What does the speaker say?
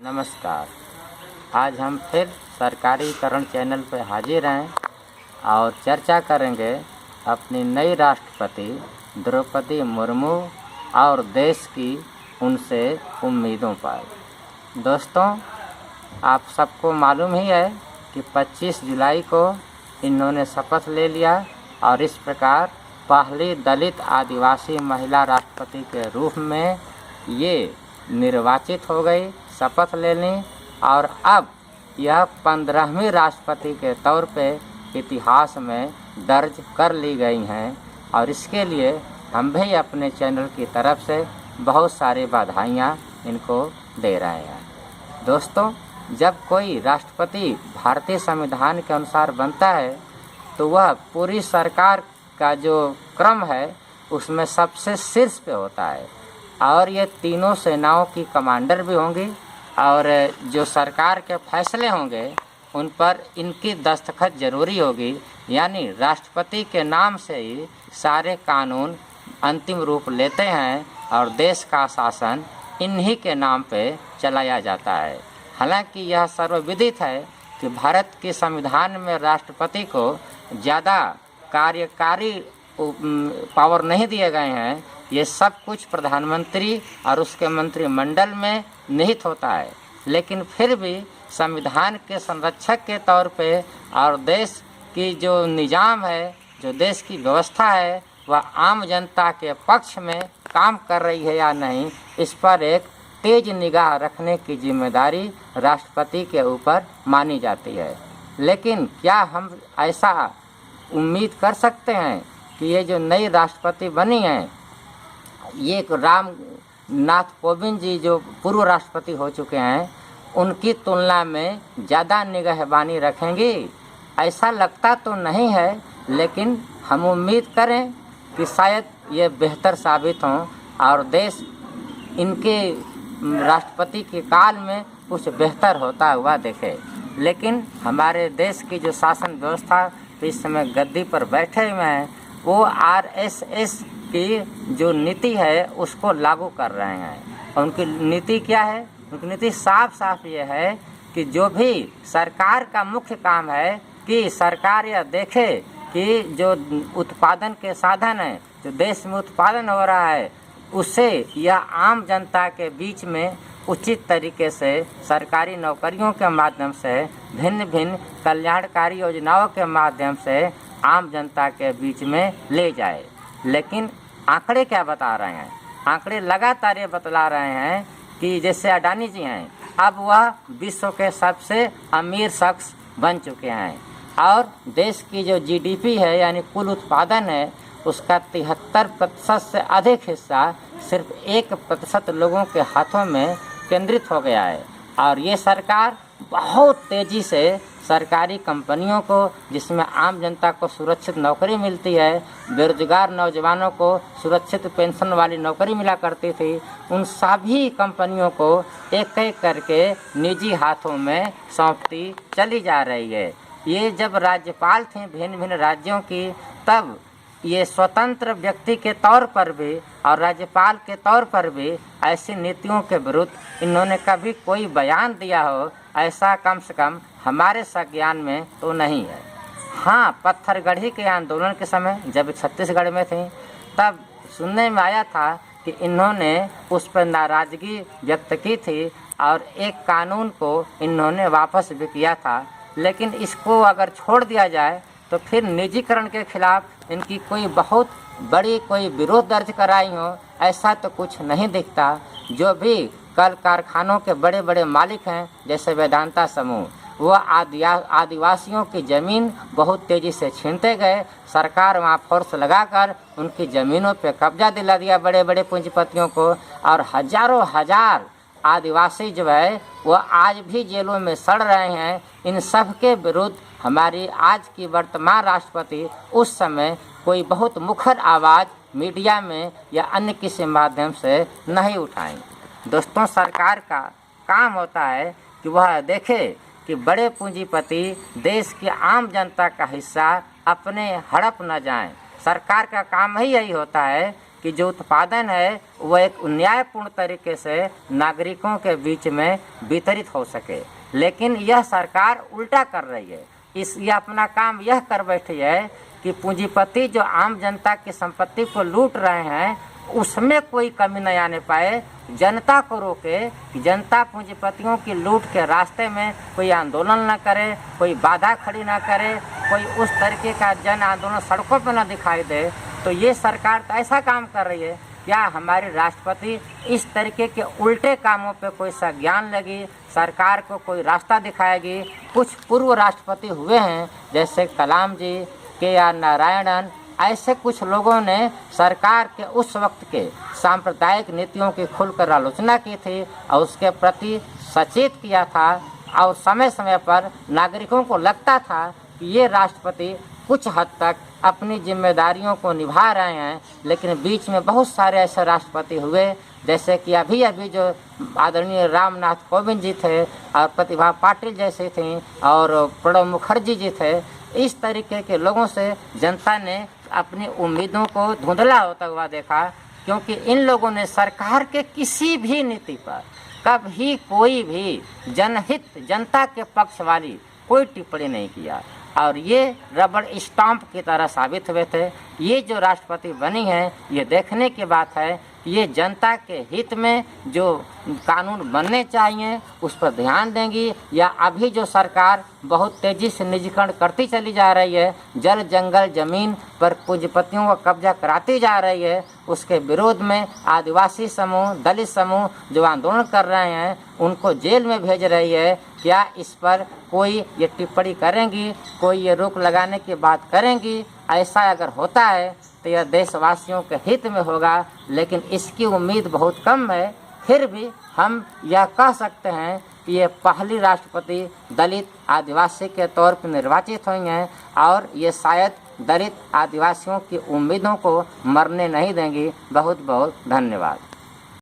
नमस्कार। आज हम फिर सरकारीकरण चैनल पर हाजिर हैं और चर्चा करेंगे अपनी नई राष्ट्रपति द्रौपदी मुर्मू और देश की उनसे उम्मीदों पर। दोस्तों, आप सबको मालूम ही है कि 25 जुलाई को इन्होंने शपथ ले लिया और इस प्रकार पहली दलित आदिवासी महिला राष्ट्रपति के रूप में ये निर्वाचित हो गई, शपथ ले ली और अब यह 15वीं राष्ट्रपति के तौर पे इतिहास में दर्ज कर ली गई हैं और इसके लिए हम भी अपने चैनल की तरफ से बहुत सारी बधाइयाँ इनको दे रहे हैं। दोस्तों, जब कोई राष्ट्रपति भारतीय संविधान के अनुसार बनता है तो वह पूरी सरकार का जो क्रम है उसमें सबसे शीर्ष पे होता है और ये तीनों सेनाओं की कमांडर भी होंगी और जो सरकार के फैसले होंगे उन पर इनकी दस्तखत जरूरी होगी, यानी राष्ट्रपति के नाम से ही सारे कानून अंतिम रूप लेते हैं और देश का शासन इन्हीं के नाम पे चलाया जाता है। हालांकि यह सर्वविदित है कि भारत के संविधान में राष्ट्रपति को ज़्यादा कार्यकारी पावर नहीं दिए गए हैं। ये सब कुछ प्रधानमंत्री और उसके मंत्रिमंडल में निहित होता है, लेकिन फिर भी संविधान के संरक्षक के तौर पे और देश की जो निज़ाम है, जो देश की व्यवस्था है, वह आम जनता के पक्ष में काम कर रही है या नहीं, इस पर एक तेज निगाह रखने की जिम्मेदारी राष्ट्रपति के ऊपर मानी जाती है। लेकिन क्या हम ऐसा उम्मीद कर सकते हैं कि ये जो नई राष्ट्रपति बनी हैं, ये राम नाथ कोविंद जी जो पूर्व राष्ट्रपति हो चुके हैं, उनकी तुलना में ज़्यादा निगहबानी रखेंगी? ऐसा लगता तो नहीं है, लेकिन हम उम्मीद करें कि शायद ये बेहतर साबित हों और देश इनके राष्ट्रपति के काल में कुछ बेहतर होता हुआ देखे। लेकिन हमारे देश की जो शासन व्यवस्था इस समय गद्दी पर बैठे हुए हैं, वो आरएसएस की जो नीति है उसको लागू कर रहे हैं। उनकी नीति क्या है? उनकी नीति साफ साफ ये है कि जो भी सरकार का मुख्य काम है कि सरकार यह देखे कि जो उत्पादन के साधन है, जो देश में उत्पादन हो रहा है, उससे यह आम जनता के बीच में उचित तरीके से सरकारी नौकरियों के माध्यम से, भिन्न भिन्न कल्याणकारी योजनाओं के माध्यम से आम जनता के बीच में ले जाए। लेकिन आंकड़े क्या बता रहे हैं? आंकड़े लगातार ये बतला रहे हैं कि जैसे अडानी जी हैं, अब वह विश्व के सबसे अमीर शख्स बन चुके हैं और देश की जो जीडीपी है, यानी कुल उत्पादन है, उसका 73% से अधिक हिस्सा सिर्फ 1% लोगों के हाथों में केंद्रित हो गया है। और ये सरकार बहुत तेज़ी से सरकारी कंपनियों को, जिसमें आम जनता को सुरक्षित नौकरी मिलती है, बेरोजगार नौजवानों को सुरक्षित पेंशन वाली नौकरी मिला करती थी, उन सभी कंपनियों को एक एक करके निजी हाथों में सौंपती चली जा रही है। ये जब राज्यपाल थे भिन्न भिन्न राज्यों की, तब ये स्वतंत्र व्यक्ति के तौर पर भी और राज्यपाल के तौर पर भी ऐसी नीतियों के विरुद्ध इन्होंने कभी कोई बयान दिया हो, ऐसा कम से कम हमारे संज्ञान में तो नहीं है। हाँ, पत्थरगढ़ी के आंदोलन के समय जब छत्तीसगढ़ में थी, तब सुनने में आया था कि इन्होंने उस पर नाराज़गी व्यक्त की थी और एक कानून को इन्होंने वापस भी किया था। लेकिन इसको अगर छोड़ दिया जाए तो फिर निजीकरण के खिलाफ इनकी कोई बहुत बड़ी कोई विरोध दर्ज कराई हो, ऐसा तो कुछ नहीं दिखता। जो भी कल कारखानों के बड़े बड़े मालिक हैं, जैसे वेदांता समूह, वो आदिवासियों की ज़मीन बहुत तेज़ी से छीनते गए। सरकार वहाँ फोर्स लगाकर उनकी ज़मीनों पे कब्जा दिला दिया बड़े बड़े पूंजीपतियों को, और हजारों हजार आदिवासी जो है वो आज भी जेलों में सड़ रहे हैं। इन सब के विरुद्ध हमारी आज की वर्तमान राष्ट्रपति उस समय कोई बहुत मुखर आवाज़ मीडिया में या अन्य किसी माध्यम से नहीं उठाई। दोस्तों, सरकार का काम होता है कि वह देखे कि बड़े पूंजीपति देश की आम जनता का हिस्सा अपने हड़प न जाएं। सरकार का काम ही यही होता है कि कि जो उत्पादन है वह एक न्यायपूर्ण तरीके से नागरिकों के बीच में वितरित हो सके। लेकिन यह सरकार उल्टा कर रही है। ये अपना काम यह कर बैठी है कि पूंजीपति जो आम जनता की संपत्ति को लूट रहे हैं उसमें कोई कमी न आने पाए, जनता को रोके कि जनता पूंजीपतियों की लूट के रास्ते में कोई आंदोलन न करे, कोई बाधा खड़ी न करे, कोई उस तरीके का जन आंदोलन सड़कों पर न दिखाई दे। तो ये सरकार तो ऐसा काम कर रही है। क्या हमारी राष्ट्रपति इस तरीके के उल्टे कामों पे कोई संज्ञान लेगी, सरकार को कोई रास्ता दिखाएगी? कुछ पूर्व राष्ट्रपति हुए हैं जैसे कलाम जी, KR नारायणन, ऐसे कुछ लोगों ने सरकार के उस वक्त के सांप्रदायिक नीतियों की खुलकर आलोचना की थी और उसके प्रति सचेत किया था। और समय समय पर नागरिकों को लगता था कि ये राष्ट्रपति कुछ हद तक अपनी जिम्मेदारियों को निभा रहे हैं। लेकिन बीच में बहुत सारे ऐसे राष्ट्रपति हुए जैसे कि अभी जो आदरणीय रामनाथ कोविंद जी थे और प्रतिभा पाटिल जैसे थी और प्रणब मुखर्जी जी थे। इस तरीके के लोगों से जनता ने अपनी उम्मीदों को धुंधला होता हुआ देखा, क्योंकि इन लोगों ने सरकार के किसी भी नीति पर कभी कोई भी जनहित, जनता के पक्ष वाली कोई टिप्पणी नहीं किया और ये रबड़ स्टाम्प की तरह साबित हुए थे। ये जो राष्ट्रपति बनी है, ये देखने की बात है कि ये जनता के हित में जो कानून बनने चाहिए उस पर ध्यान देंगी या अभी जो सरकार बहुत तेज़ी से निजीकरण करती चली जा रही है, जल जंगल ज़मीन पर पूंजीपतियों का कब्जा कराती जा रही है, उसके विरोध में आदिवासी समूह, दलित समूह जो आंदोलन कर रहे हैं उनको जेल में भेज रही है। क्या इस पर कोई ये टिप्पणी करेंगी, कोई ये रोक लगाने की बात करेंगी? ऐसा अगर होता है तो यह देशवासियों के हित में होगा, लेकिन इसकी उम्मीद बहुत कम है। फिर भी हम यह कह सकते हैं कि ये पहली राष्ट्रपति दलित आदिवासी के तौर पर निर्वाचित हुई हैं और ये शायद दलित आदिवासियों की उम्मीदों को मरने नहीं देंगी। बहुत बहुत धन्यवाद।